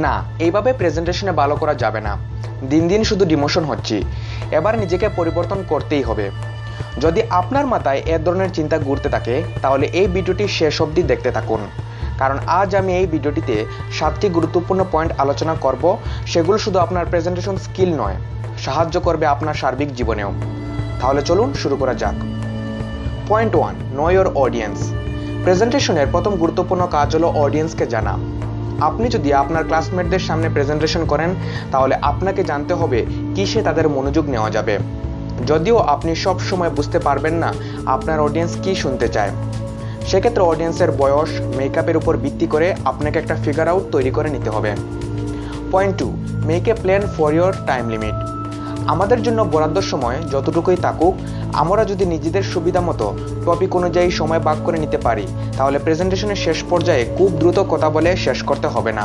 না, এইভাবে প্রেজেন্টেশনে ভালো করা যাবে না। দিন দিন শুধু ডিমোশন হচ্ছি। এবার নিজেকে পরিবর্তন করতেই হবে। যদি আপনার মাথায় এ ধরনের চিন্তা ঘুরতে থাকে তাহলে এই ভিডিওটি শেষ অবধি দেখতে থাকুন, কারণ আজ আমি এই ভিডিওটিতে 7টি গুরুত্বপূর্ণ পয়েন্ট আলোচনা করব। সেগুলো শুধু আপনার প্রেজেন্টেশন স্কিল নয়, সাহায্য করবে আপনার সার্বিক জীবনেও। তাহলে চলুন শুরু করা যাক। Point 1, know your audience. প্রেজেন্টেশনের প্রথম গুরুত্বপূর্ণ কাজ হলো অডিয়েন্সকে জানা। আপনি যদি আপনার ক্লাসমেটদের সামনে প্রেজেন্টেশন করেন তাহলে আপনাকে জানতে হবে কিসে তাদের মনোযোগ নেওয়া যাবে। যদিও আপনি সব সময় বুঝতে পারবেন না আপনার অডিয়েন্স কি শুনতে চায়, সেক্ষেত্রে অডিয়েন্সের বয়স, মেকআপের উপর ভিত্তি করে আপনাকে একটা ফিগার আউট তৈরি করে নিতে হবে। Point 2, make a plan for your time limit. আমাদের জন্য বরাদ্দ সময় যতটুকুই থাকুক, আমরা যদি নিজেদের সুবিধা মতো টপিক অনুযায়ী সময় ভাগ করে নিতে পারি তাহলে প্রেজেন্টেশনের শেষ পর্যায়ে খুব দ্রুত কথা বলে শেষ করতে হবে না।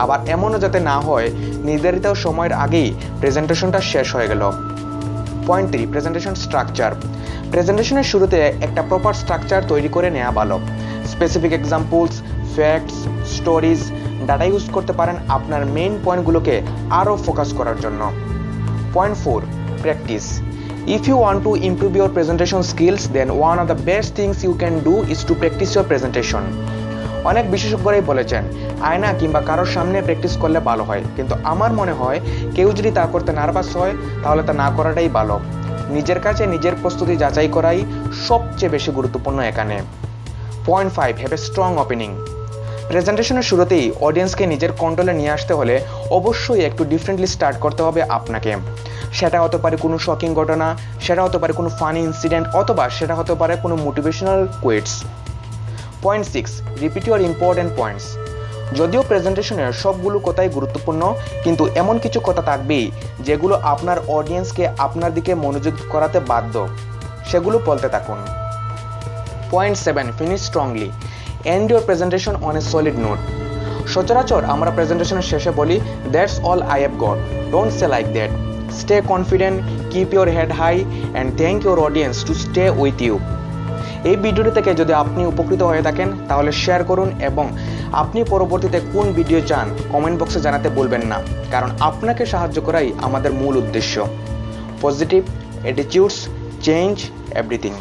আবার এমনও যাতে না হয় নির্ধারিত সময়ের আগেই প্রেজেন্টেশনটা শেষ হয়ে গেল। Point 3, presentation structure. প্রেজেন্টেশনের শুরুতে একটা প্রপার স্ট্রাকচার তৈরি করে নেওয়া ভালো। Specific examples, facts, stories, data use করতে পারেন আপনার মেইন পয়েন্টগুলোকে আরও ফোকাস করার জন্য। Point 4, practice. If you want to improve your presentation skills, then one of the best things you can do is to practice your presentation. অনেক বিশেষজ্ঞরাই বলেছেন আয়না কিংবা কারোর সামনে প্র্যাকটিস করলে ভালো হয়, কিন্তু আমার মনে হয় কেউ যদি তা করতে নার্ভাস হয় তাহলে তা না করাটাই ভালো। নিজের কাছে নিজের প্রস্তুতি যাচাই করাই সবচেয়ে বেশি গুরুত্বপূর্ণ এখানে। Point 5, have a strong opening. প্রেজেন্টেশনের শুরুতেই অডিয়েন্সকে নিজের কন্ট্রোলে নিয়ে আসতে হলে অবশ্যই একটু ডিফারেন্টলি স্টার্ট করতে হবে আপনাকে। সেটা হতে পারে কোনো শকিং ঘটনা, সেটা হতে পারে কোনো ফানি ইনসিডেন্ট, অথবা সেটা হতে পারে কোনো motivational quotes. Point 6, repeat your important points. যদিও প্রেজেন্টেশনের সবগুলো কথাই গুরুত্বপূর্ণ, কিন্তু এমন কিছু কথা থাকবেই যেগুলো আপনার অডিয়েন্সকে আপনার দিকে মনোযোগ করাতে বাধ্য। সেগুলো বলতে থাকুন। Point 7, finish strongly. End your presentation on a solid note. সচরাচর আমরা প্রেজেন্টেশনের শেষে বলি that's all I have got. Don't say like that. Stay confident, keep your head high and thank your audience to stay with you. এই ভিডিওটি থেকে যদি আপনি উপকৃত হয়ে থাকেন তাহলে শেয়ার করুন, এবং আপনি পরবর্তীতে কোন ভিডিও চান কমেন্ট বক্সে জানাতে ভুলবেন না, কারণ আপনাকে সাহায্য করাই আমাদের মূল উদ্দেশ্য। Positive attitudes change everything.